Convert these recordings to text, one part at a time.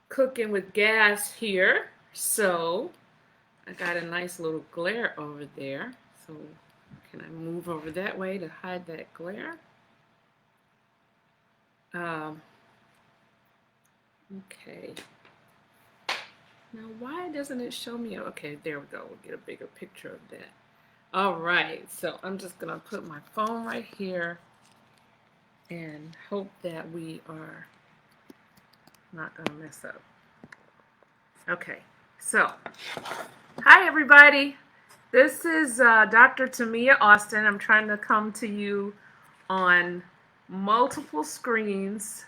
cooking with gas here. So I got a nice little glare over there. So can I move over that way to hide that glare? Um, okay. Now why doesn't it show me? Okay, there we go. We'll get a bigger picture of that. All right, so I'm just gonna put my phone right here and hope that we are not gonna mess up. Okay, so hi everybody. This is Dr. Tamia Austin. I'm trying to come to you on multiple screens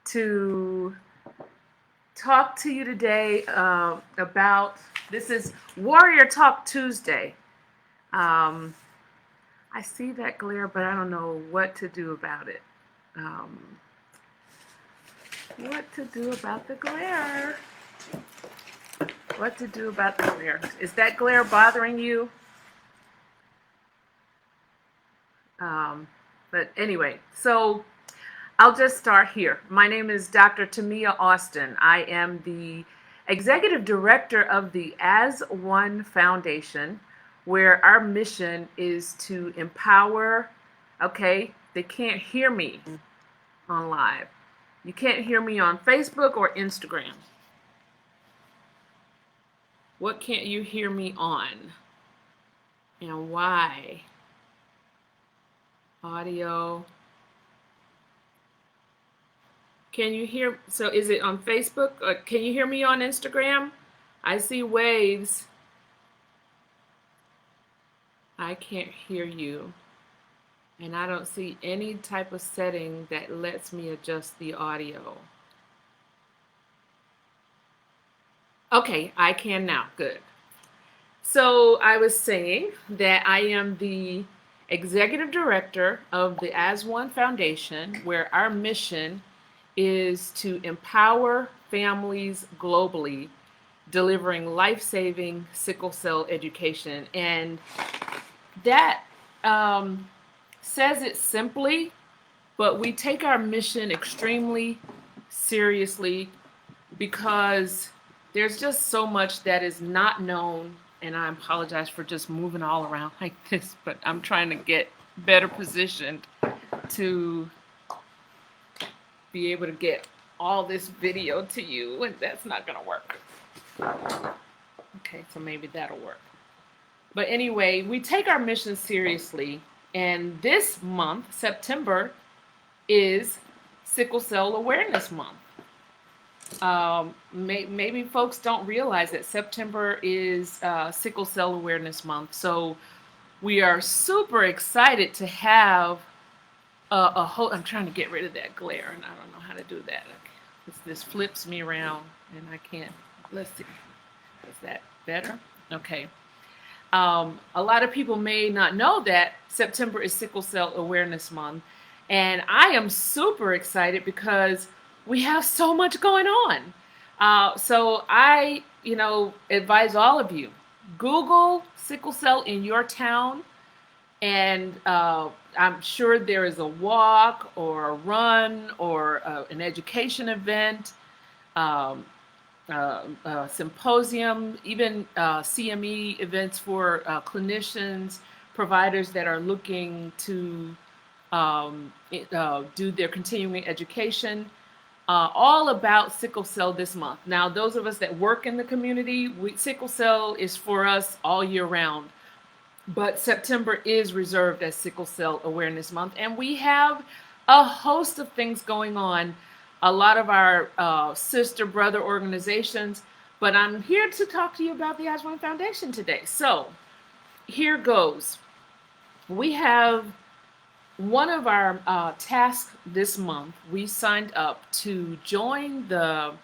to talk to you today about this is Warrior Talk Tuesday. Um, I see that glare, but I don't know what to do about it. What to do about the glare? What to do about the glare? Is that glare bothering you? But anyway, so I'll just start here. My name is Dr. Tamia Austin. I am the executive director of the As One Foundation, where our mission is to empower. Okay, they can't hear me on live. You can't hear me on Facebook or Instagram. What can't you hear me on? And why? Audio. Can you hear? So is it on Facebook? Can you hear me on Instagram? I see waves. I can't hear you. And I don't see any type of setting that lets me adjust the audio. Okay, I can now. Good. So I was saying that I am the executive director of the As One Foundation, where our mission is to empower families globally, delivering life-saving sickle cell education. And that says it simply, but we take our mission extremely seriously because there's just so much that is not known. And I apologize for just moving all around like this, but I'm trying to get better positioned to be able to get all this video to you, and that's not gonna work. Okay, so maybe that'll work. But anyway, we take our mission seriously, and this month, September, is Sickle Cell Awareness Month. Maybe folks don't realize that September is Sickle Cell Awareness Month, so we are super excited to have a whole. I'm trying to get rid of that glare, and I don't know how to do that. This flips me around, and I can't. Let's see. Is that better? Okay. A lot of people may not know that September is Sickle Cell Awareness Month, and I am super excited because we have so much going on. So I, advise all of you, Google sickle cell in your town, and I'm sure there is a walk or a run or an education event, symposium, even CME events for clinicians, providers that are looking to do their continuing education, all about sickle cell this month. Now, those of us that work in the community, sickle cell is for us all year round. But September is reserved as Sickle Cell Awareness Month, and we have a host of things going on. A lot of our sister brother organizations, but I'm here to talk to you about the As One Foundation today. So here goes. We have one of our tasks this month. We signed up to join the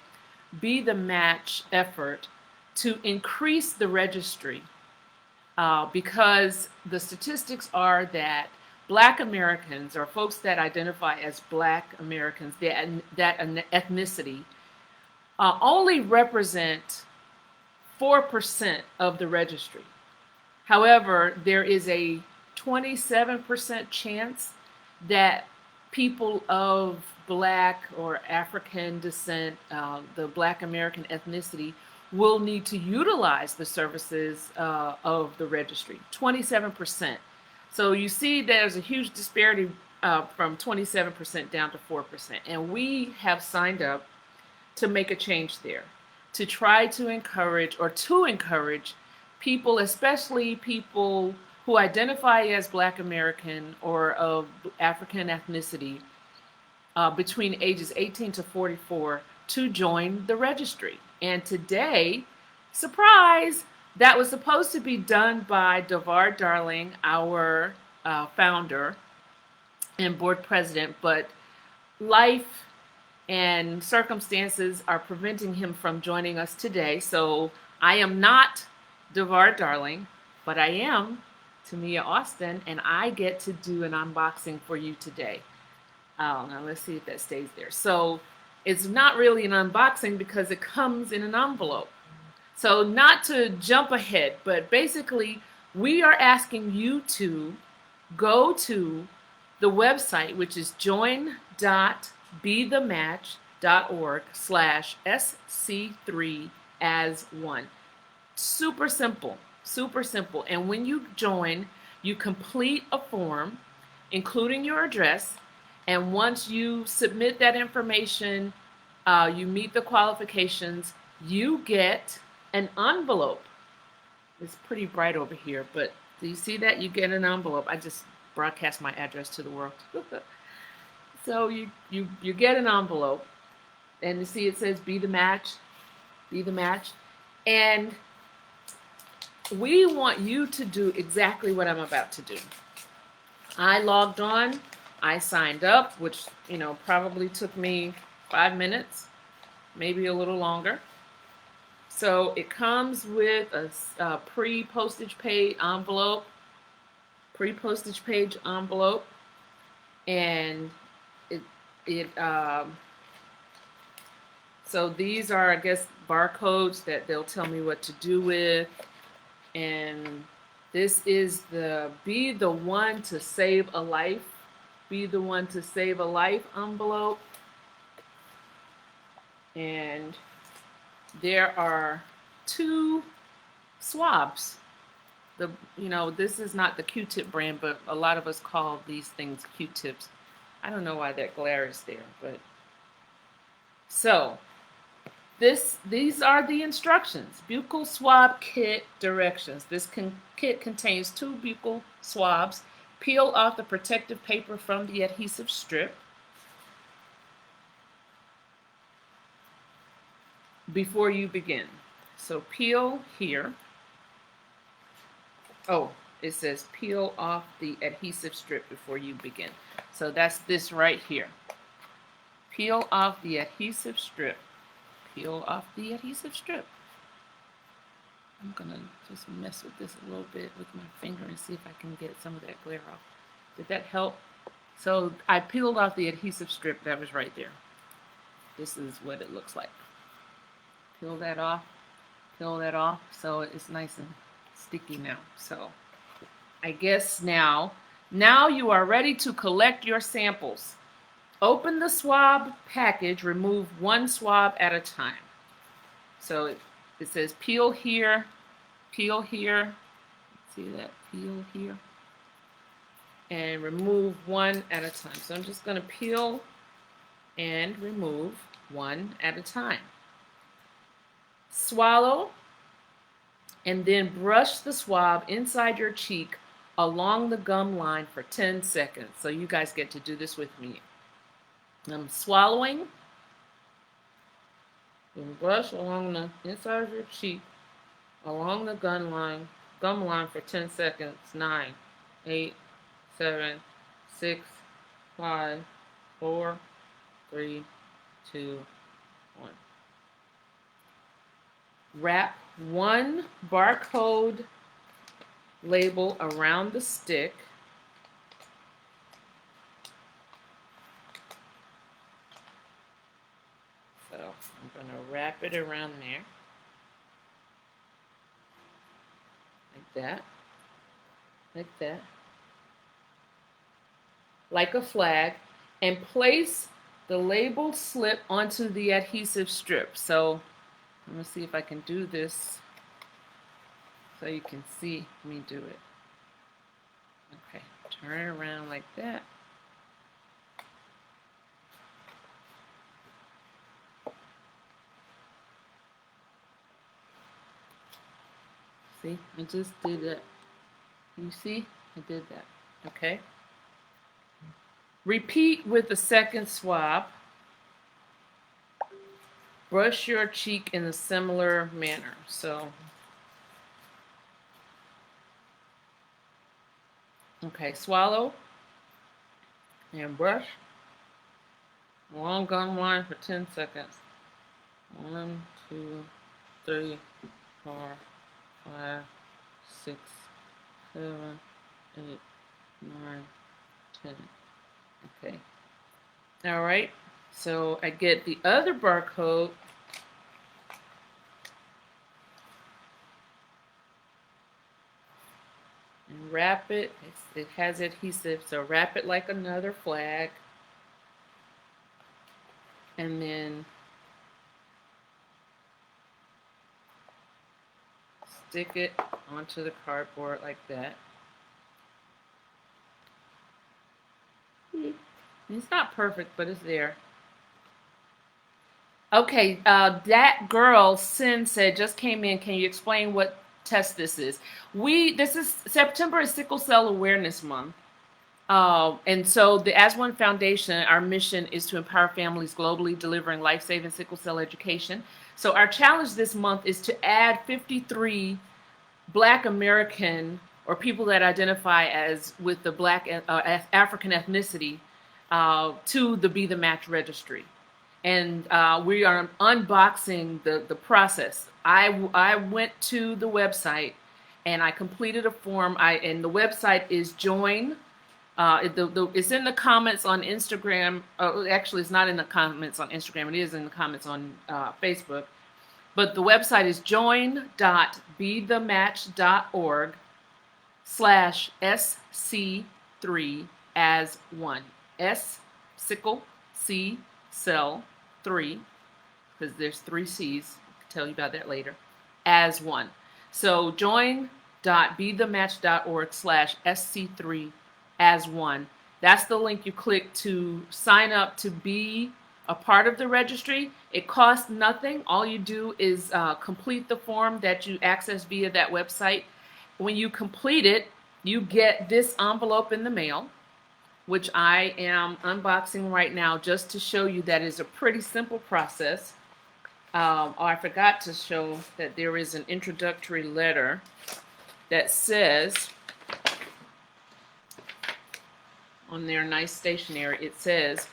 Be the Match effort to increase the registry. Because the statistics are that Black Americans, or folks that identify as Black Americans, that ethnicity, only represent 4% of the registry. However, there is a 27% chance that people of Black or African descent, the Black American ethnicity, will need to utilize the services of the registry. 27%. So you see there's a huge disparity from 27% down to 4%. And we have signed up to make a change there, to try to encourage people, especially people who identify as Black American or of African ethnicity, between ages 18 to 44, to join the registry. And today, surprise, that was supposed to be done by Devar Darling, our founder and board president, but life and circumstances are preventing him from joining us today. So I am not Devar Darling, but I am Tamia Austin, and I get to do an unboxing for you today. Now let's see if that stays there. So it's not really an unboxing because it comes in an envelope. So not to jump ahead, but basically we are asking you to go to the website, which is join.bethematch.org/SC3as1. Super simple, super simple. And when you join, you complete a form, including your address. And once you submit that information, you meet the qualifications, you get an envelope. It's pretty bright over here, but do you see that? You get an envelope. I just broadcast my address to the world. So you get an envelope, and you see it says Be the Match, Be the Match. And we want you to do exactly what I'm about to do. I logged on, I signed up, which probably took me 5 minutes, maybe a little longer. So it comes with a pre-postage page envelope, and so these are, I guess, barcodes that they'll tell me what to do with. And this is the Be the One to Save a Life, Be the One to Save a Life envelope. And there are 2 swabs. This is not the Q-tip brand, but a lot of us call these things Q-tips. I don't know why that glare is there, but so these are the instructions. Buccal swab kit directions. This kit contains 2 buccal swabs. Peel off the protective paper from the adhesive strip before you begin. So peel here. Oh, it says peel off the adhesive strip before you begin. So that's this right here. Peel off the adhesive strip. Peel off the adhesive strip. I'm gonna just mess with this a little bit with my finger and see if I can get some of that glare off. Did that help? So I peeled off the adhesive strip that was right there. This is what it looks like. Peel that off, so it's nice and sticky now. So I guess now you are ready to collect your samples. Open the swab package, remove 1 swab at a time. So it says peel here, see that? Peel here, and remove 1 at a time. So I'm just going to peel and remove 1 at a time. Swallow, and then brush the swab inside your cheek along the gum line for 10 seconds. So you guys get to do this with me. I'm swallowing, and brush along the inside of your cheek, along the gum line for 10 seconds. 9, 8, 7, 6, 5, 4, 3, 2, 1. Wrap 1 barcode label around the stick. So I'm going to wrap it around there, like that, like a flag, and place the label slip onto the adhesive strip. So I'm going to see if I can do this so you can see me do it. Okay, turn it around like that. See, I just did that. You see, I did that. Okay. Repeat with the second swab. Brush your cheek in a similar manner. So, okay, swallow and brush. Long gun line for 10 seconds. 1, 2, 3, 4, 5, 6, 7, 8, 9, 10. Okay. All right. So I get the other barcode. And wrap it. It has adhesive, so wrap it like another flag. And then stick it onto the cardboard like that. It's not perfect, but it's there. Okay, that girl, Sin, said, just came in. Can you explain what test this is? This is September is Sickle Cell Awareness Month. And so the As One Foundation, our mission is to empower families globally, delivering life-saving sickle cell education. So our challenge this month is to add 53 Black American or people that identify as with the Black African ethnicity to the Be the Match registry. And we are unboxing the process. I went to the website and I completed a form. And the website is join. It's in the comments on Instagram. Actually, it's not in the comments on Instagram. It is in the comments on Facebook. But the website is join.bethematch.org/SC3 as one. S, sickle, C, cell, 3, because there's 3 C's. I'll tell you about that later. As one. So join.bethematch.org/SC3 as one. That's the link you click to sign up to be a part of the registry. It costs nothing. All you do is complete the form that you access via that website. When you complete it, you get this envelope in the mail, which I am unboxing right now just to show you that is a pretty simple process. I forgot to show that there is an introductory letter that says, on their nice stationery, it says,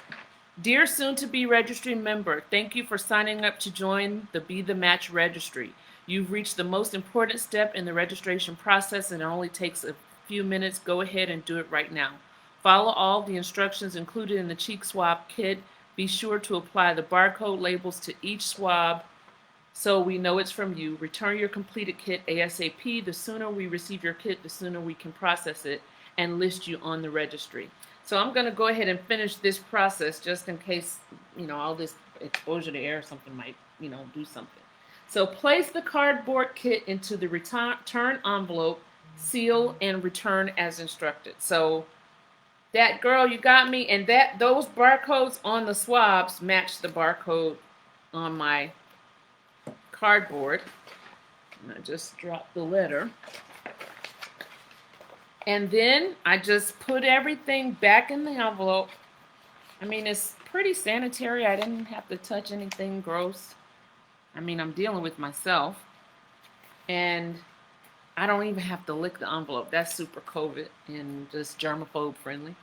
"Dear soon-to-be registry member, thank you for signing up to join the Be the Match registry. You've reached the most important step in the registration process and it only takes a few minutes. Go ahead and do it right now. Follow all the instructions included in the cheek swab kit. Be sure to apply the barcode labels to each swab so we know it's from you. Return your completed kit ASAP. The sooner we receive your kit, the sooner we can process it and list you on the registry." So I'm going to go ahead and finish this process just in case, all this exposure to air or something might, do something. So place the cardboard kit into the return envelope, seal, and return as instructed. So that girl, you got me, and those barcodes on the swabs match the barcode on my cardboard. And I just dropped the letter. And then I just put everything back in the envelope. I mean, it's pretty sanitary. I didn't have to touch anything gross. I mean, I'm dealing with myself. And I don't even have to lick the envelope. That's super COVID and just germaphobe friendly.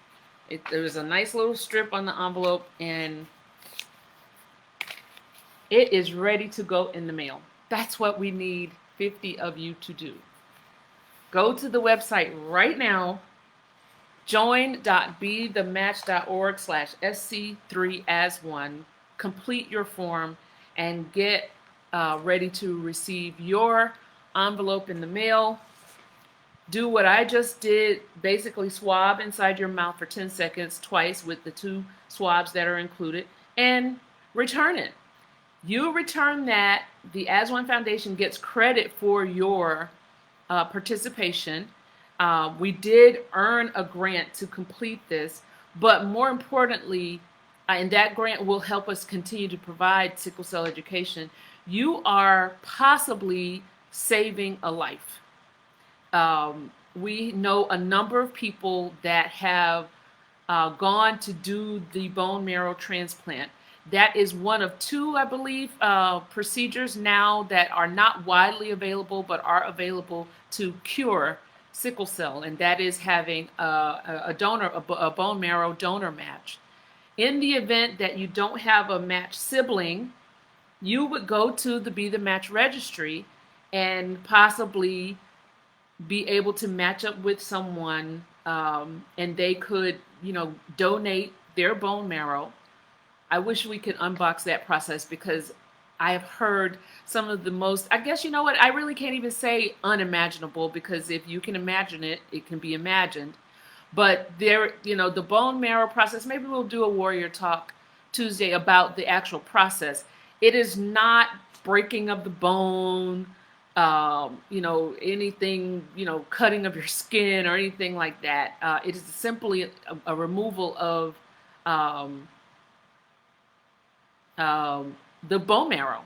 There's a nice little strip on the envelope and it is ready to go in the mail. That's what we need 50 of you to do. Go to the website right now, join.bethematch.org/SC3 as one. Complete your form and get ready to receive your envelope in the mail. Do what I just did, basically swab inside your mouth for 10 seconds twice with the 2 swabs that are included. and return it. You return that, the As One Foundation gets credit for your participation. We did earn a grant to complete this, but more importantly, and that grant will help us continue to provide sickle cell education, you are possibly saving a life. We know a number of people that have gone to do the bone marrow transplant. That is one of two, I believe, procedures now that are not widely available but are available to cure sickle cell, and that is having a bone marrow donor match. In the event that you don't have a match sibling, you would go to the Be the Match registry and possibly be able to match up with someone, and they could, donate their bone marrow. I wish we could unbox that process because I have heard some of the most, I guess, you know what, I really can't even say unimaginable, because if you can imagine it, it can be imagined. But there, the bone marrow process, maybe we'll do a Warrior Talk Tuesday about the actual process. It is not breaking of the bone, anything, cutting of your skin or anything like that. It is simply a removal of the bone marrow.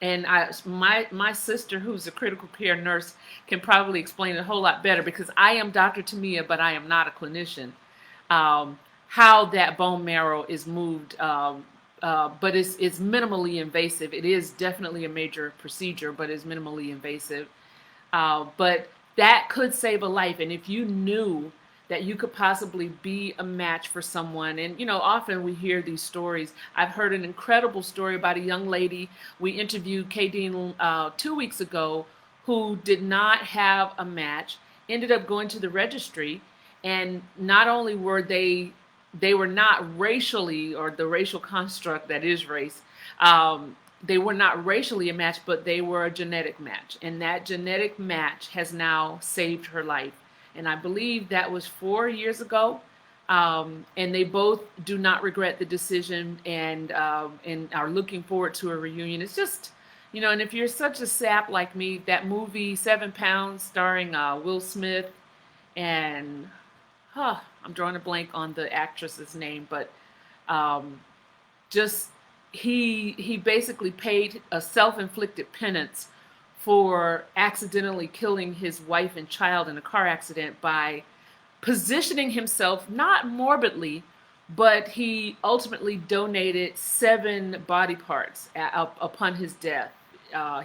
And my sister, who's a critical care nurse, can probably explain it a whole lot better, because I am Dr. Tamia, but I am not a clinician. How that bone marrow is moved, but it's minimally invasive. It is definitely a major procedure, but it's minimally invasive. But that could save a life. And if you knew that you could possibly be a match for someone, and often we hear these stories. I've heard an incredible story about a young lady we interviewed, Kadeen, 2 weeks ago, who did not have a match, ended up going to the registry, and not only were they were not racially, or the racial construct that is race, they were not racially a match, but they were a genetic match. And that genetic match has now saved her life. And I believe that was 4 years ago. And they both do not regret the decision, and are looking forward to a reunion. It's just, and if you're such a sap like me, that movie 7 Pounds, starring Will Smith and I'm drawing a blank on the actress's name, but just he basically paid a self-inflicted penance for accidentally killing his wife and child in a car accident by positioning himself, not morbidly, but he ultimately donated 7 body parts upon his death.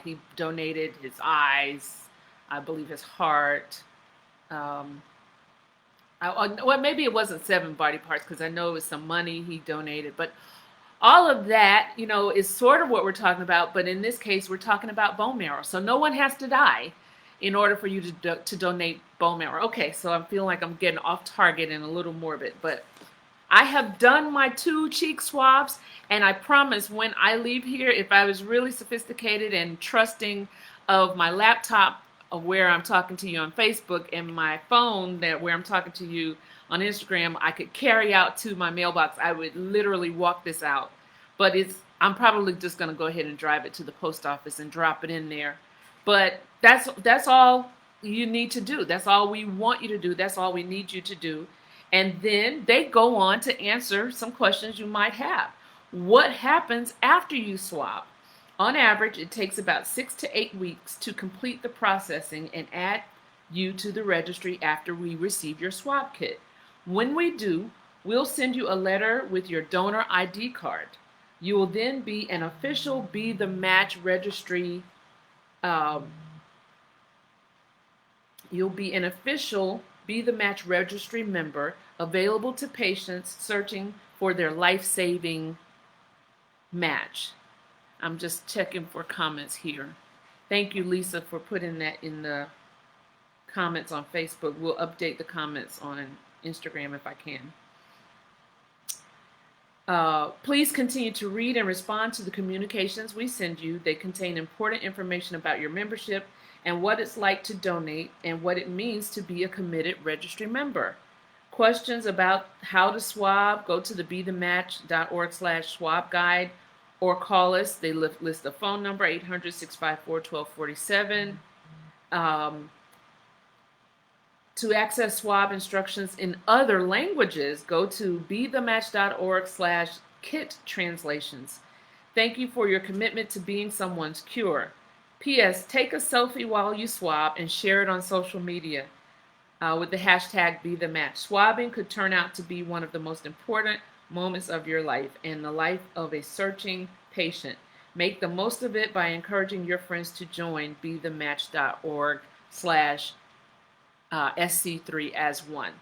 He donated his eyes, I believe his heart. Well, maybe it wasn't 7 body parts, because I know it was some money he donated, but all of that, is sort of what we're talking about. But in this case, we're talking about bone marrow. So no one has to die in order for you to donate bone marrow. Okay, so I'm feeling like I'm getting off target and a little morbid, but I have done my 2 cheek swabs, and I promise when I leave here, if I was really sophisticated and trusting of my laptop, of where I'm talking to you on Facebook, and my phone where I'm talking to you on Instagram, I could carry out to my mailbox, I would literally walk this out. But I'm probably just going to go ahead and drive it to the post office and drop it in there. But that's all you need to do. That's all we want you to do. That's all we need you to do. And then they go on to answer some questions you might have. What happens after you swab? On average, it takes about 6 to 8 weeks to complete the processing and add you to the registry after we receive your swab kit. When we do, we'll send you a letter with your donor ID card. You will then be an official Be the Match registry. You'll be an official Be the Match registry member, available to patients searching for their life-saving match. I'm just checking for comments here. Thank you, Lisa, for putting that in the comments on Facebook. We'll update the comments on Instagram if I can. Please continue to read and respond to the communications we send you. They contain important information about your membership and what it's like to donate and what it means to be a committed registry member. questions about how to swab, go to the bethematch.org/swab guide or call us. They list the phone number 800-654-1247. To access swab instructions in other languages, go to bethematch.org/kit translations. Thank you for your commitment to being someone's cure. P.S. Take a selfie while you swab and share it on social media with the hashtag #BeTheMatch. Swabbing could turn out to be one of the most important moments of your life and the life of a searching patient. Make the most of it by encouraging your friends to join bethematch.org/SC3 as one.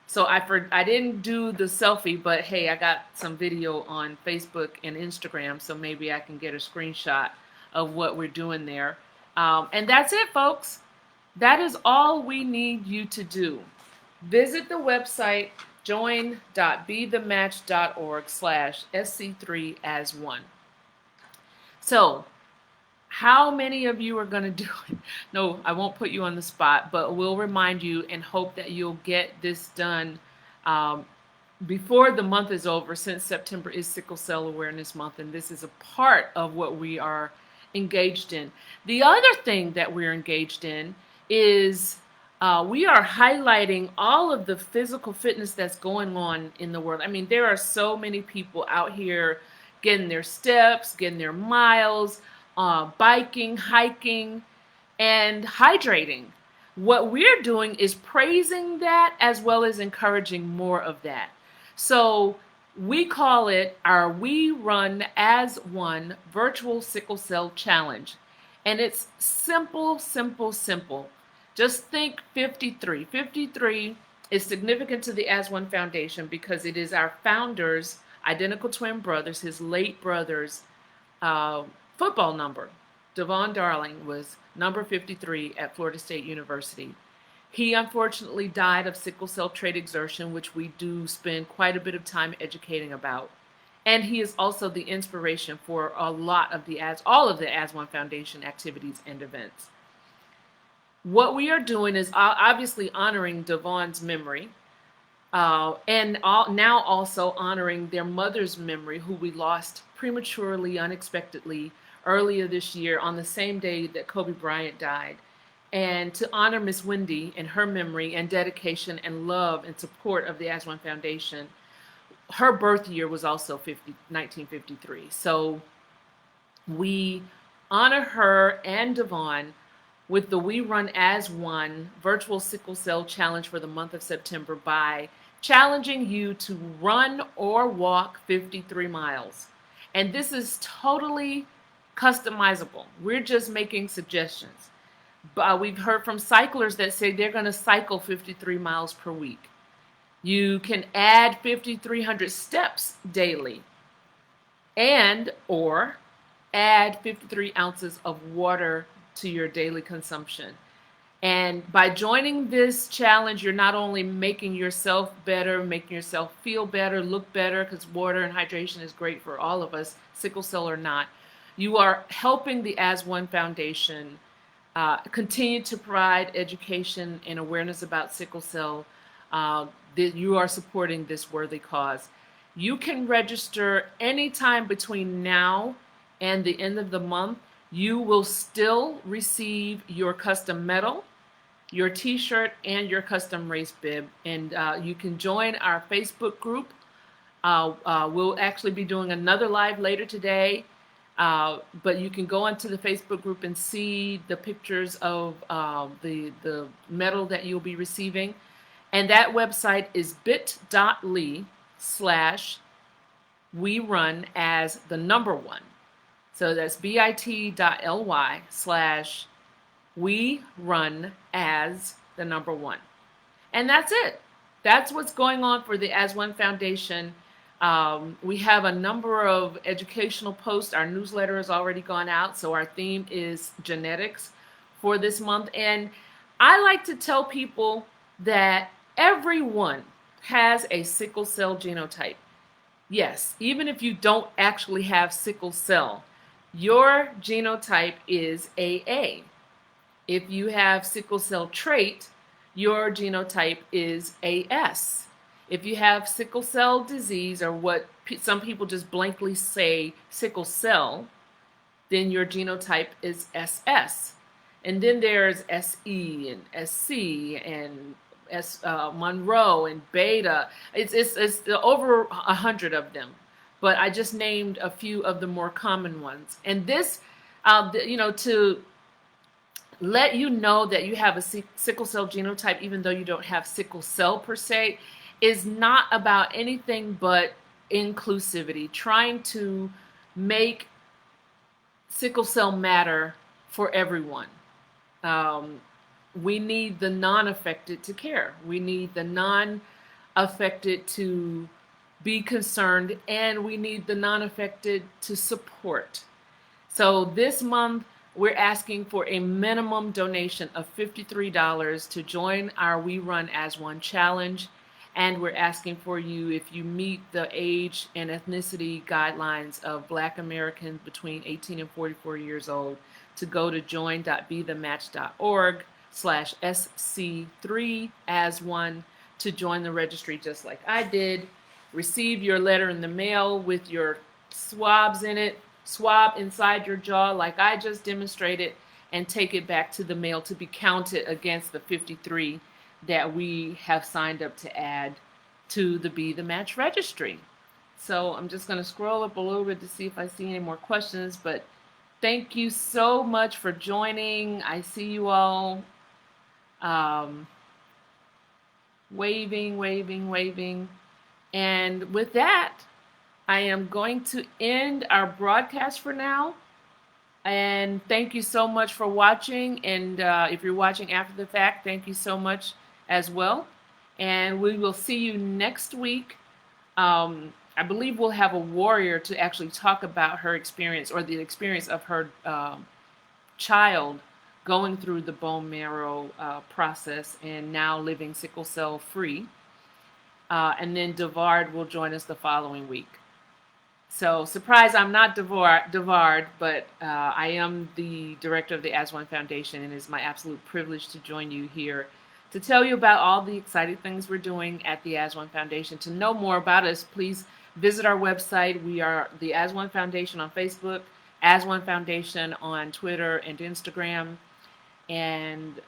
So I didn't do the selfie, but hey, I got some video on Facebook and Instagram, so maybe I can get a screenshot of what we're doing there. And that's it, folks. That is all we need you to do. Visit the website join.bethematch.org/SC3 as one. So, how many of you are going to do it? No, I won't put you on the spot, but we'll remind you and hope that you'll get this done before the month is over, since September is Sickle Cell Awareness Month, and this is a part of what we are engaged in. The other thing that we're engaged in is we are highlighting all of the physical fitness that's going on in the world. I mean, there are so many people out here getting their steps, getting their miles, biking, hiking, and hydrating. What we're doing is praising that as well as encouraging more of that. So we call it our We Run as One Virtual Sickle Cell Challenge. And it's simple, simple, simple. Just think 53. 53 is significant to the As One Foundation because it is our founder's identical twin brothers, his late brother's football number. Devon Darling was number 53 at Florida State University. He unfortunately died of sickle cell trait exertion, which we do spend quite a bit of time educating about. And he is also the inspiration for a lot of all of the As One Foundation activities and events. What we are doing is obviously honoring Devon's memory, and now also honoring their mother's memory, who we lost prematurely, unexpectedly, earlier this year on the same day that Kobe Bryant died. And to honor Miss Wendy and her memory and dedication and love and support of the As One Foundation, her birth year was also 1953. So we honor her and Devon with the We Run as One virtual sickle cell challenge for the month of September by challenging you to run or walk 53 miles. And this is totally customizable. We're just making suggestions. We've heard from cyclers that say they're going to cycle 53 miles per week. You can add 5,300 steps daily or add 53 ounces of water to your daily consumption. And by joining this challenge, you're not only making yourself better, making yourself feel better, look better, because water and hydration is great for all of us, sickle cell or not. You are helping the As One Foundation continue to provide education and awareness about sickle cell. That you are supporting this worthy cause. You can register anytime between now and the end of the month. You will still receive your custom medal, your t-shirt, and your custom race bib. And you can join our Facebook group. We'll actually be doing another live later today. But you can go onto the Facebook group and see the pictures of the medal that you'll be receiving. And that website is bit.ly/werunasone. So that's bit.ly/werunasone. And that's it. That's what's going on for the As One Foundation. We have a number of educational posts. Our newsletter has already gone out. So our theme is genetics for this month. And I like to tell people that everyone has a sickle cell genotype. Yes, even if you don't actually have sickle cell, your genotype is AA. If you have sickle cell trait, your genotype is AS. If you have sickle cell disease, or what some people just blankly say sickle cell, then your genotype is SS. And then there's SE and SC and Monroe and Beta. It's over 100 of them, but I just named a few of the more common ones. And this, to let you know that you have a sickle cell genotype, even though you don't have sickle cell per se, is not about anything but inclusivity, trying to make sickle cell matter for everyone. We need the non-affected to care. We need the non-affected to be concerned, and we need the non-affected to support. So this month, we're asking for a minimum donation of $53 to join our We Run As One challenge. And we're asking for you, if you meet the age and ethnicity guidelines of Black Americans between 18 and 44 years old, to go to join.bethematch.org/SC3as1 to join the registry just like I did. Receive your letter in the mail with your swabs in it, swab inside your jaw like I just demonstrated, and take it back to the mail to be counted against the 53 that we have signed up to add to the Be the Match registry. So I'm just going to scroll up a little bit to see if I see any more questions, but thank you so much for joining. I see you all waving. And with that, I am going to end our broadcast for now. And thank you so much for watching. And if you're watching after the fact, thank you so much as well. And we will see you next week. I believe we'll have a warrior to actually talk about her experience, or the experience of her child going through the bone marrow process and now living sickle cell free. And then Devard will join us the following week. So, surprise, I'm not Devard, but I am the director of the As One Foundation, and it is my absolute privilege to join you here to tell you about all the exciting things we're doing at the As One Foundation. To know more about us, please visit our website. We are the As One Foundation on Facebook, As One Foundation on Twitter and Instagram. And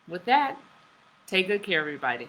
with that, take good care, everybody.